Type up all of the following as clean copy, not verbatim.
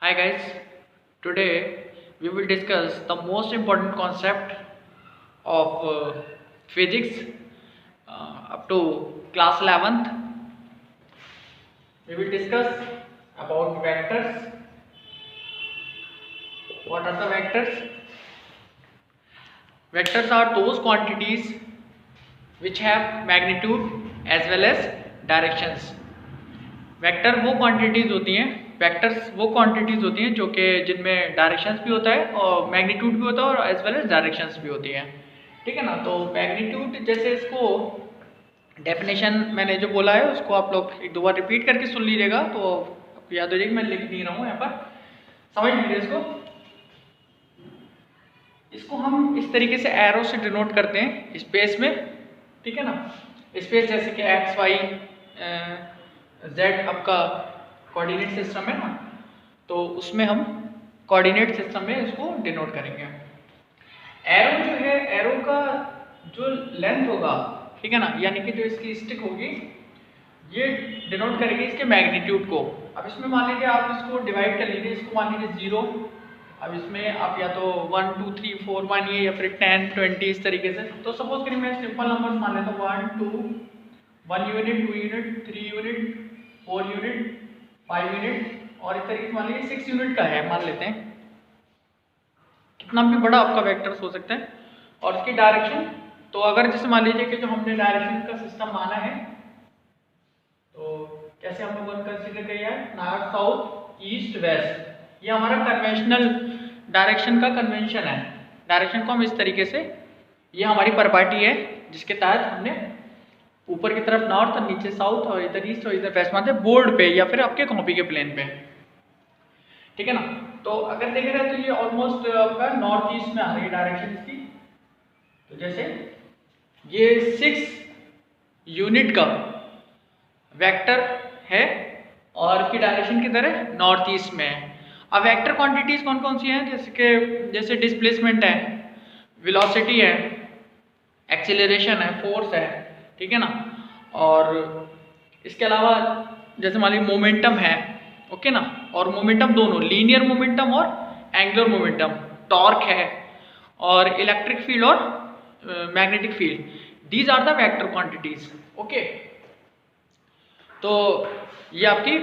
Hi guys, today we will discuss the most important concept of physics up to class 11th. We will discuss about vectors. What are the vectors? Vectors are those quantities which have magnitude as well as directions. Vector वो quantities होती हैं vectors वो quantities होती हैं जो कि जिनमें directions भी होता है और मैग्नीट्यूड भी होता है और एज वेल एज डायरेक्शंस भी होती हैं। ठीक है ना। तो मैग्नीट्यूड जैसे इसको डेफिनेशन मैंने जो बोला है उसको आप लोग एक दो बार रिपीट करके सुन लीजिएगा तो आपको याद हो जाएगी। मैं लिख नहीं रहा हूँ यहाँ पर, समझ लीजिए इसको। इसको हम इस तरीके से एरो से डिनोट करते हैं स्पेस में। ठीक है ना। स्पेस जैसे कि एक्स वाई जेड आपका कोऑर्डिनेट सिस्टम है ना, तो उसमें हम कोऑर्डिनेट सिस्टम में इसको डिनोट करेंगे। एरो जो है, एरो का जो लेंथ होगा, ठीक है ना, यानी कि जो इसकी स्टिक होगी ये डिनोट करेगी इसके मैग्नीट्यूड को। अब इसमें मान लीजिए आप इसको डिवाइड कर लीजिए, इसको मान लीजिए 0। अब इसमें आप या तो 1 2 3 4 मानिए या फिर 10 20 इस तरीके से। तो सपोज करिए मैं सिंपल नंबर्स मान लेता हूँ 1 2 1 unit 2 unit 3 unit 4 unit 5 unit और इस तरीके से मान लीजिए 6 यूनिट का है, मान लेते हैं। कितना भी बड़ा आपका वेक्टर्स हो सकता है। और इसकी डायरेक्शन, तो अगर जैसे मान लीजिए कि जो हमने डायरेक्शन का सिस्टम माना है तो कैसे हम लोगों ने कंसीडर किया है, नॉर्थ साउथ ईस्ट वेस्ट। ये हमारा कन्वेंशनल डायरेक्शन का कन्वेंशन है। डायरेक्शन को हम इस तरीके से, ये हमारी परिपाटी है जिसके तहत हमने ऊपर की तरफ नॉर्थ और नीचे साउथ और इधर ईस्ट और इधर वेस्ट मानते बोर्ड पे या फिर आपके कॉपी के प्लेन पे। ठीक है ना। तो अगर देख रहे हैं तो ये ऑलमोस्ट आपका नॉर्थ ईस्ट में आ रही है डायरेक्शन की। तो जैसे ये 6 यूनिट का वेक्टर है और इसकी डायरेक्शन किधर है, नॉर्थ ईस्ट में है। अब वेक्टर क्वांटिटीज कौन कौन सी हैं, जैसे डिस्प्लेसमेंट है, वेलोसिटी है, एक्सीलरेशन है, फोर्स है। ठीक है ना। और इसके अलावा जैसे मान लीजिए मोमेंटम है, ओके ना। और मोमेंटम दोनों लीनियर मोमेंटम और एंगुलर मोमेंटम, टॉर्क है और इलेक्ट्रिक फील्ड और magnetic field. These are the vector quantities. Okay. तो ये आपकी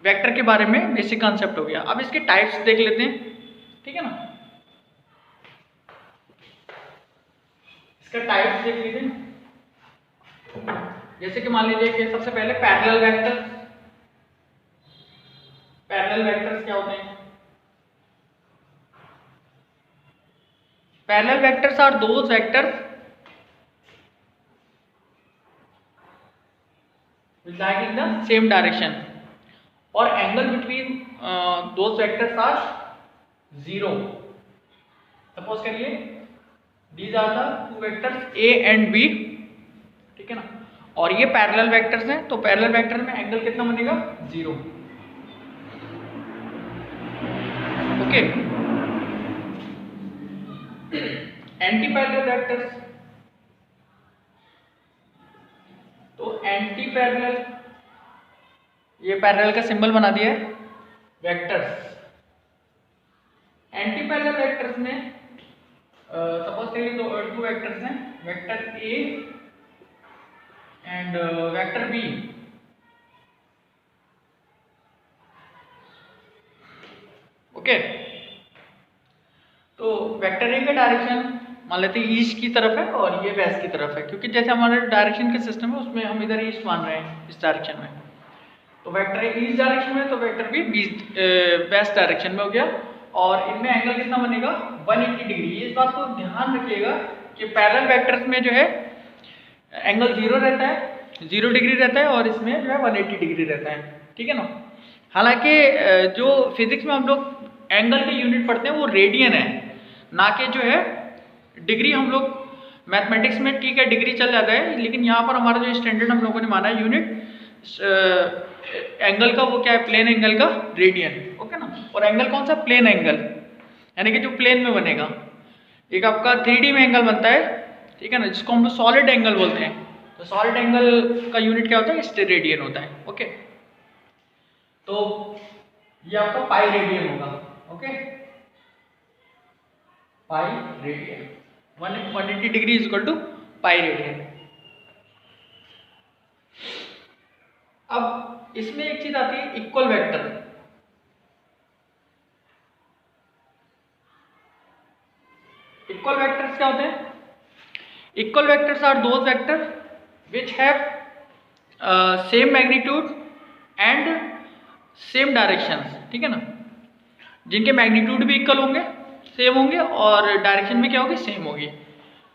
वेक्टर के बारे में बेसिक कॉन्सेप्ट हो गया। अब इसके टाइप्स देख लेते हैं। ठीक है ना। इसका टाइप्स देख लीजिए। जैसे कि मान लीजिए कि सबसे पहले पैरेलल वेक्टर। पैरेलल वेक्टर्स क्या होते हैं? Parallel vectors are those vectors which lie in the same direction or angle between those vectors are 0. Suppose करिए these are the two vectors A and B। ठीक है ना। और ये पैरेलल वेक्टर्स हैं, तो पैरेलल वेक्टर में एंगल कितना बनेगा, 0। ओके। एंटी पैरेलल वेक्टर्स, तो एंटी पैरेलल, ये पैरेलल का सिंबल बना दिया है, वेक्टर्स। एंटी पैरेलल वेक्टर्स में सपोज करिए दो वेक्टर्स हैं, vector A and vector B. Okay. तो वेक्टर ए का डायरेक्शन मान लेते हैं ईस्ट की तरफ है और ये वेस्ट की तरफ है, क्योंकि जैसे हमारे डायरेक्शन के सिस्टम है उसमें हम इधर ईस्ट मान रहे हैं इस डायरेक्शन में। तो वेक्टर ए ईस्ट डायरेक्शन में तो वेक्टर बी वेस्ट डायरेक्शन में हो गया। और इनमें एंगल कितना बनेगा, 180 डिग्री। इस बात को ध्यान रखिएगा कि पैरेलल वेक्टर्स में जो है एंगल 0 रहता है, 0 डिग्री रहता है और इसमें जो है 180 डिग्री रहता है। ठीक है ना। हालांकि जो फिजिक्स में हम लोग एंगल के यूनिट पढ़ते हैं वो रेडियन है, ना कि जो है डिग्री। हम लोग मैथमेटिक्स में ठीक है डिग्री चल जाता है, लेकिन यहाँ पर हमारा जो स्टैंडर्ड हम लोगों ने माना है यूनिट एंगल का, वो क्या है, प्लेन एंगल का रेडियन। ओके ना। और एंगल कौन सा, प्लेन एंगल, यानी कि जो प्लेन में बनेगा। एक आपका 3D में एंगल बनता है, ठीक है ना, जिसको हम लोग सॉलिड एंगल बोलते हैं। तो सॉलिड एंगल का यूनिट क्या होता है, रेडियन होता है। ओके। तो ये आपका पाई रेडियन होगा। Okay, pi radian 180 degree is equal to pi radian. अब इसमें एक चीज आती है इक्वल वेक्टर। इक्वल वेक्टर्स क्या होते हैं? Equal vectors are those vector which have same magnitude and same directions, ठीक है ना, जिनके मैग्नीट्यूड भी इक्वल होंगे, सेम होंगे, और डायरेक्शन भी क्या होगी, सेम होगी।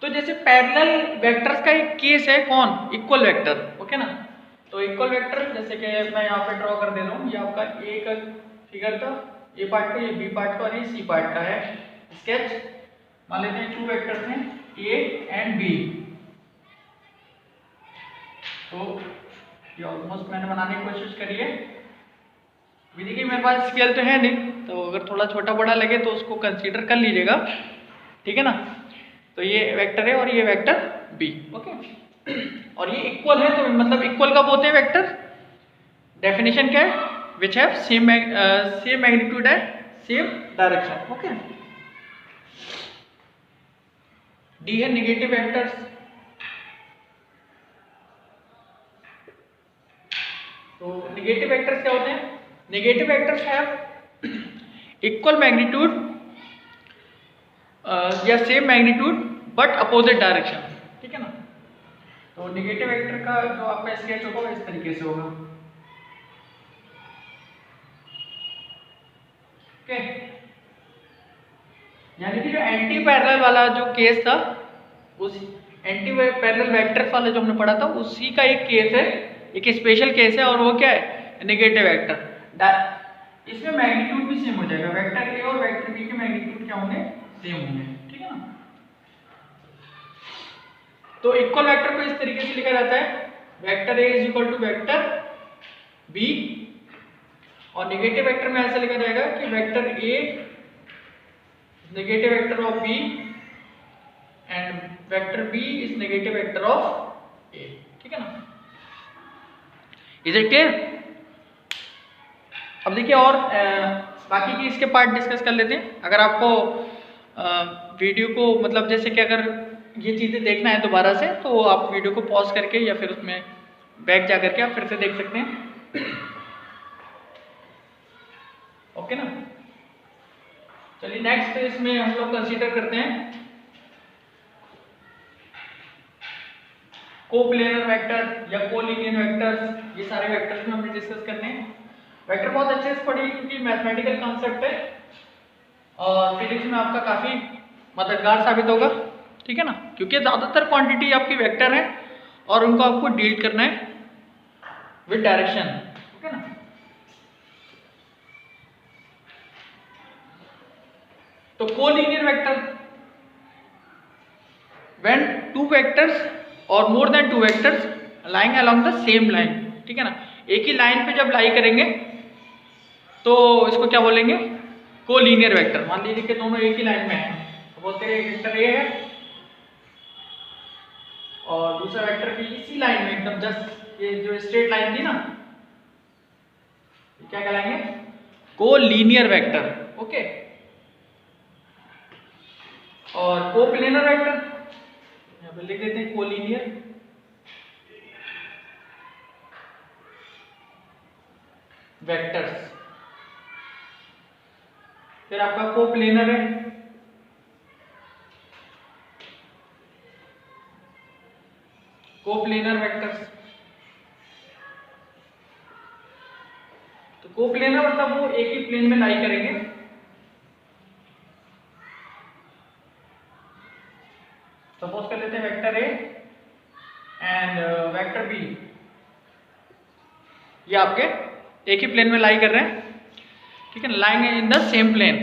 तो जैसे पैरेलल वेक्टर्स का एक केस है कौन, इक्वल वेक्टर। ओके ना, तो इक्वल वेक्टर जैसे कि मैं यहाँ पे ड्रॉ कर दे रहा हूँ, ये आपका ए का फिगर था, ए पार्ट का, ये बी पार्ट का और ये सी पार्ट का है स्केच। मान लेते हैं 2 वेक्टर्स हैं ए एंड बी। तो ये ऑलमोस्ट मैंने बनाने की कोशिश करी है। अभी देखिए मेरे पास स्केल तो है नहीं, तो अगर थोड़ा छोटा बड़ा लगे तो उसको कंसीडर कर लीजिएगा, ठीक है ना। तो ये वेक्टर है और ये वेक्टर बी। ओके, और ये इक्वल है, तो मतलब इक्वल कब होते हैं वेक्टर? डेफिनेशन क्या है? Which have same magnitude and same direction. Okay, D है नेगेटिव वेक्टर्स। तो नेगेटिव वेक्टर्स क्या होते हैं? Negative vectors have equal magnitude या same magnitude but opposite direction, ठीक है ना। तो नेगेटिव वेक्टर का जो आपका स्केच होगा इस तरीके से होगा। ओके, यानी कि जो एंटी पैरेलल वाला जो केस था, उस एंटी पैरेलल वेक्टर्स वाला जो हमने पढ़ा था, उसी का एक केस है, एक स्पेशल केस है, और वो क्या है? Negative vector. इसमें मैग्नीट्यूड भी सेम हो जाएगा, वेक्टर ए और वेक्टर बी के मैग्नीट्यूड क्या होंगे? सेम होंगे, ठीक है ना। तो इक्वल वेक्टर को इस तरीके से लिखा जाता है, vector A is equal to vector B, और नेगेटिव वेक्टर में ऐसा लिखा जाएगा कि vector A negative vector of B and vector B is negative vector of A, ठीक है ना। Is it clear? अब देखिए और बाकी की इसके पार्ट डिस्कस कर लेते हैं। अगर आपको वीडियो को मतलब जैसे कि अगर ये चीज़ें देखना है दोबारा से, तो आप वीडियो को पॉज करके या फिर उसमें बैक जा करके आप फिर से देख सकते हैं। ओके ना, चलिए नेक्स्ट इसमें हम लोग कंसीडर करते हैं कोप्लेनर वेक्टर या कोलिनियर वेक्टर्स। ये सारे वेक्टर्स में हमने डिस्कस करने हैं। वेक्टर बहुत अच्छे से पढ़िए क्योंकि मैथमेटिकल कॉन्सेप्ट है और फिजिक्स में आपका काफ़ी मददगार साबित होगा, ठीक है ना, क्योंकि ज़्यादातर क्वांटिटी आपकी वेक्टर है और उनको आपको डील करना है विद डायरेक्शन, ठीक है ना। तो कोलिनियर वेक्टर व्हेन 2 वेक्टर्स और more than 2 vectors lying along the same line, ठीक है ना, एक ही लाइन पे जब लाई करेंगे तो इसको क्या बोलेंगे? Collinear vector. मान लीजिए कि दोनों एक ही लाइन में हैं, तो बोलते हैं एक वेक्टर ए है और दूसरा वेक्टर भी इसी लाइन में एकदम जस्ट ये जो स्ट्रेट लाइन थी ना, क्या कहलाएंगे? Collinear vector. ओके, और कोप्लेनर वेक्टर यहाँ पे लिख देते हैं कोलिनियर वेक्टर्स। फिर आपका कोप्लेनर है, कोप्लेनर वेक्टर्स। तो कोप्लेनर मतलब वो एक ही प्लेन में लाई करेंगे। सपोज कर लेते हैं vector A and vector B, ये आपके एक ही प्लेन में लाई कर रहे हैं, ठीक है ना, lying in the same plane.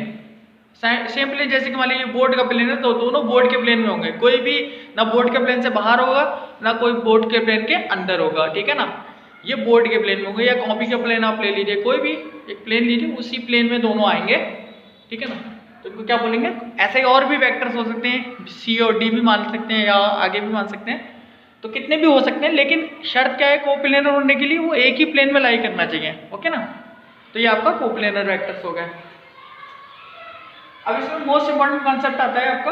Same plane जैसे कि मान लीजिए बोर्ड का प्लेन है तो दोनों बोर्ड के प्लेन में होंगे, कोई भी ना बोर्ड के प्लेन से बाहर होगा ना कोई बोर्ड के प्लेन के अंदर होगा, ठीक है ना। ये बोर्ड के प्लेन में होंगे या कॉपी का प्लेन आप ले लीजिए, कोई भी एक प्लेन लीजिए, उसी प्लेन में दोनों आएंगे, ठीक है ना। तो इनको क्या बोलेंगे? ऐसे और भी वेक्टर्स हो सकते हैं, सी और डी भी मान सकते हैं या आगे भी मान सकते हैं, तो कितने भी हो सकते हैं, लेकिन शर्त क्या है कोप्लेनर होने के लिए? वो एक ही प्लेन में लाई करना चाहिए, ओके ना। तो तो ये आपका कोप्लेनर वेक्टर्स हो गए। अब इसमें मोस्ट इंपॉर्टेंट कॉन्सेप्ट आता है आपका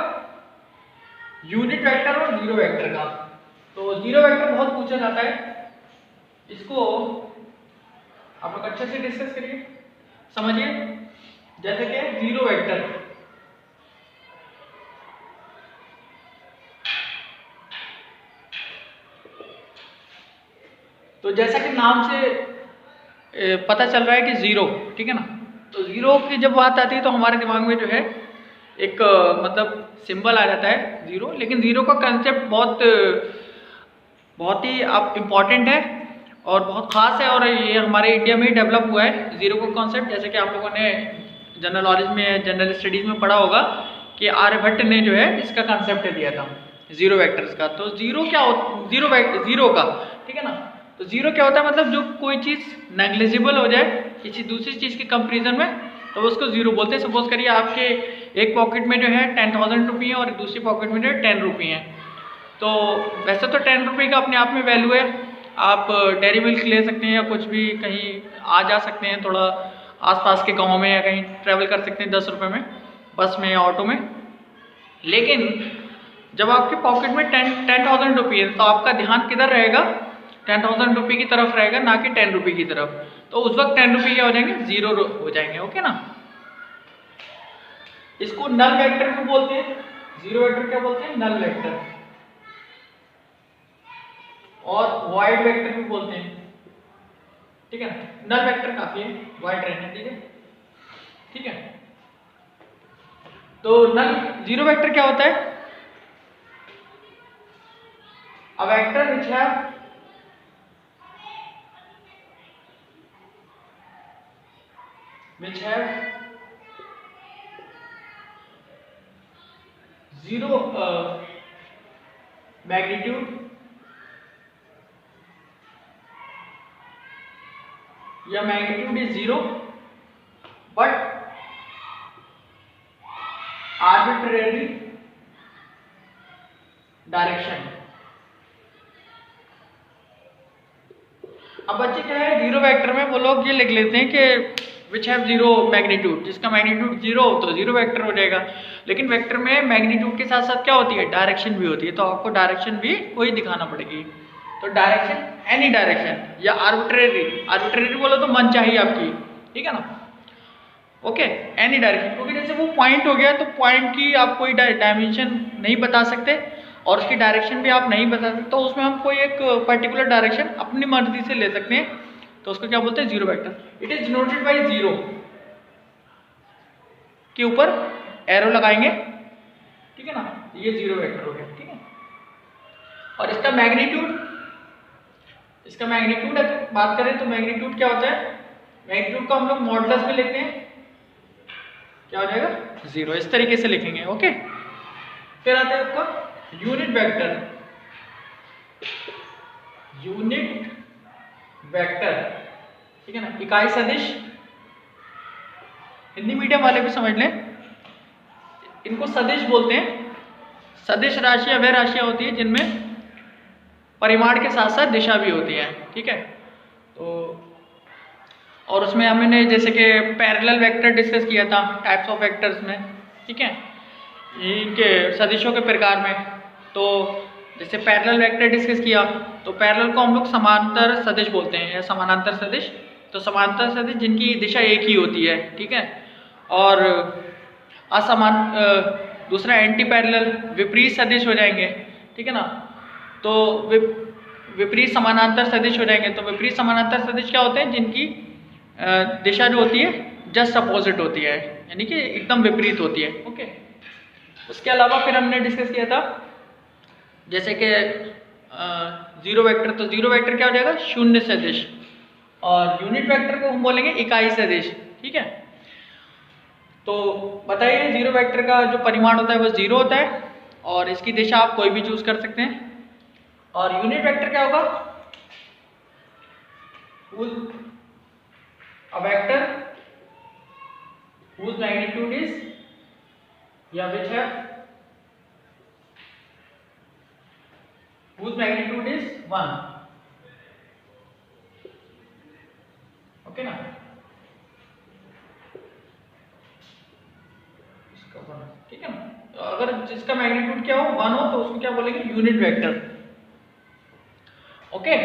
यूनिट वेक्टर और जीरो वेक्टर का। तो जीरो वेक्टर बहुत पूछा जाता है, इसको आप लोग अच्छे से डिस्कस करिए, समझिए। जैसे कि जीरो वेक्टर, तो जैसा कि नाम से पता चल रहा है कि जीरो, ठीक है ना। तो जीरो की जब बात आती है तो हमारे दिमाग में जो है एक मतलब सिंबल आ जाता है जीरो, लेकिन जीरो का कंसेप्ट बहुत ही आप इम्पॉर्टेंट है और बहुत ख़ास है, और ये हमारे इंडिया में ही डेवलप हुआ है जीरो का कॉन्सेप्ट। जैसे कि आप लोगों ने जनरल नॉलेज में, जनरल स्टडीज़ में पढ़ा होगा कि आर्यभट्ट ने जो है इसका कॉन्सेप्ट दिया था जीरो वेक्टर्स का। तो जीरो क्या होता, जीरो का, ठीक है ना। तो जीरो क्या होता है, मतलब जो कोई चीज़ नेग्लिजिबल हो जाए किसी दूसरी चीज़ के कंपेरिजन में, तो उसको जीरो बोलते हैं। सपोज करिए आपके एक पॉकेट में जो है 10,000 रुपये है और दूसरी पॉकेट में जो है 10 रुपये हैं। तो वैसे तो 10 रुपये का अपने आप में वैल्यू है, आप डेयरी मिल्क ले सकते हैं या कुछ भी कहीं आ जा सकते हैं, थोड़ा आसपास के गांव में या कहीं ट्रैवल कर सकते हैं 10 रुपये में, बस में या ऑटो में। लेकिन जब आपके पॉकेट में 10,000 रुपये है तो आपका ध्यान किधर रहेगा, 10,000 रुपये की तरफ रहेगा, ना कि 10 रुपये की तरफ। तो उस वक्त 10 रुपये क्या हो जाएंगे, जीरो हो जाएंगे, ओके ना। इसको नल वेक्टर भी बोलते हैं, जीरो वेक्टर क्या बोलते हैं, नल वेक्टर, और वाइड वेक्टर भी बोलते हैं, ठीक है ना। नल वेक्टर काफी है, वाइड रहने दीजिए, ठीक है। तो नल जीरो वेक्टर क्या होता है, a vector which have zero magnitude या magnitude is zero but arbitrary direction. अब बच्चे क्या है, जीरो वेक्टर में वो लोग ये लिख लेते हैं कि विच हैव जीरो मैग्नीट्यूड, जिसका मैग्नीट्यूड जीरो हो तो जीरो वेक्टर हो जाएगा। लेकिन वेक्टर में मैग्नीट्यूड के साथ साथ क्या होती है, डायरेक्शन भी होती है, तो आपको डायरेक्शन भी कोई दिखाना पड़ेगी। तो डायरेक्शन एनी डायरेक्शन या आर्बिट्रेरी बोलो तो मन चाहिए आपकी, ठीक है ना, ओके। एनी डायरेक्शन, क्योंकि जैसे वो पॉइंट हो गया तो पॉइंट की आप कोई डायमेंशन नहीं बता सकते और उसकी डायरेक्शन भी आप नहीं बता सकते, तो उसमें हम कोई एक पर्टिकुलर डायरेक्शन अपनी मर्जी से ले सकते हैं, तो उसको क्या बोलते हैं, zero vector. It is denoted by zero के ऊपर एरो लगाएंगे, ठीक है ना, ये जीरो वेक्टर हो गया, ठीक है। और इसका मैग्नीट्यूड अगर बात करें तो मैग्नीट्यूड क्या होता है, मैग्नीट्यूड को हम लोग मॉडुलस में लिखते हैं, क्या हो जाएगा, जीरो, इस तरीके से लिखेंगे, ओके। फिर आता है आपका यूनिट वेक्टर, ठीक है ना, इकाई सदिश। हिंदी मीडियम वाले भी समझ लें, इनको सदिश बोलते हैं। सदिश राशियां वह राशियां होती है जिनमें परिमाण के साथ साथ दिशा भी होती है, ठीक है। तो और उसमें हमने जैसे कि पैरेलल वेक्टर डिस्कस किया था टाइप्स ऑफ वेक्टर्स में, ठीक है, इनके सदिशों के प्रकार में। तो जैसे पैरेलल वेक्टर डिस्कस किया तो पैरेलल को हम लोग समांतर सदिश बोलते हैं या समानांतर सदिश। तो समांतर सदिश जिनकी दिशा एक ही होती है, ठीक है। और दूसरा एंटी पैरेलल विपरीत सदिश हो जाएंगे, ठीक है ना। तो विपरीत समानांतर सदिश हो जाएंगे। तो विपरीत समानांतर सदिश क्या होते हैं, जिनकी दिशा जो होती है जस्ट अपोजिट होती है, यानी कि एकदम विपरीत होती है, ओके। उसके अलावा फिर हमने डिस्कस किया था जैसे कि जीरो वेक्टर, तो जीरो वेक्टर क्या हो जाएगा, शून्य सदिश, और यूनिट वेक्टर को हम बोलेंगे इकाई सदिश, ठीक है। तो बताइए, जीरो वेक्टर का जो परिमाण होता है वो जीरो होता है और इसकी दिशा आप कोई भी चूज कर सकते हैं। और यूनिट वेक्टर क्या होगा, a vector whose magnitude is या which whose magnitude is 1, okay ना। ठीक है ना। तो अगर जिसका मैग्नीट्यूड क्या हो 1 हो तो उसको क्या बोलेंगे, यूनिट वेक्टर। ओके,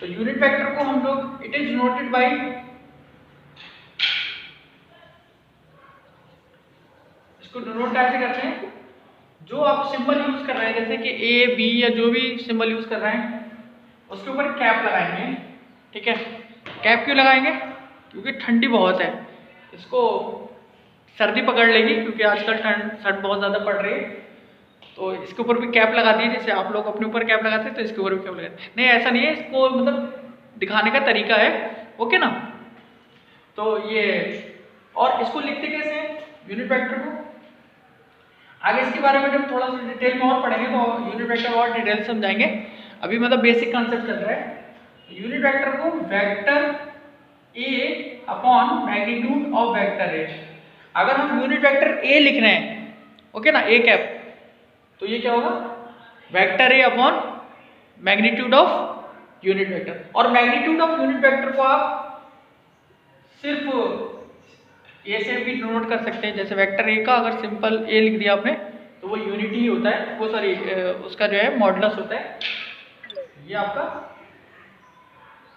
तो यूनिट वेक्टर को हम लोग इट इज नोटेड बाय, इसको डिनोट कैसे करते हैं, जो आप सिंबल यूज कर रहे हैं जैसे कि ए बी या जो भी सिंबल यूज कर रहे हैं उसके ऊपर कैप लगाएंगे। ठीक है, कैप क्यों लगाएंगे, क्योंकि ठंडी बहुत है, इसको सर्दी पकड़ लेगी क्योंकि आजकल सर्द बहुत ज़्यादा पड़ रही है, तो इसके ऊपर भी कैप लगा दी। जैसे आप लोग अपने ऊपर कैप लगाते हैं तो इसके ऊपर भी कैप लगाते हैं। नहीं ऐसा नहीं है, इसको मतलब दिखाने का तरीका है। ओके ना, तो ये, और इसको लिखते कैसे हैं यूनिट वेक्टर को, आगे इसके बारे में जब थोड़ा सा डिटेल में और पढ़ेंगे तो यूनिट वेक्टर और डिटेल समझाएंगे। अभी मतलब बेसिक कॉन्सेप्ट चल रहा है। यूनिट वेक्टर को vector A upon magnitude of vector A, अगर हम यूनिट वेक्टर ए लिख रहे हैं, ओके ना, ए कैप, तो ये क्या होगा, vector A upon magnitude of unit vector. और मैग्नीट्यूड ऑफ यूनिट वेक्टर को आप सिर्फ ए से भी डिनोट कर सकते हैं। जैसे वेक्टर ए का अगर सिंपल ए लिख दिया आपने तो वो यूनिटी ही होता है, वो सॉरी उसका जो है मॉडुलस होता है, ये आपका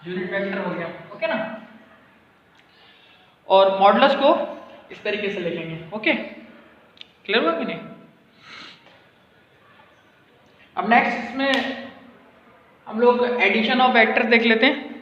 यूनिट वेक्टर हो गया। ओके ना, और मॉडुलस को इस तरीके से लिखेंगे। ओके, क्लियर हुआ कि नहीं। अब नेक्स्ट इसमें हम लोग एडिशन ऑफ वेक्टर्स देख लेते हैं।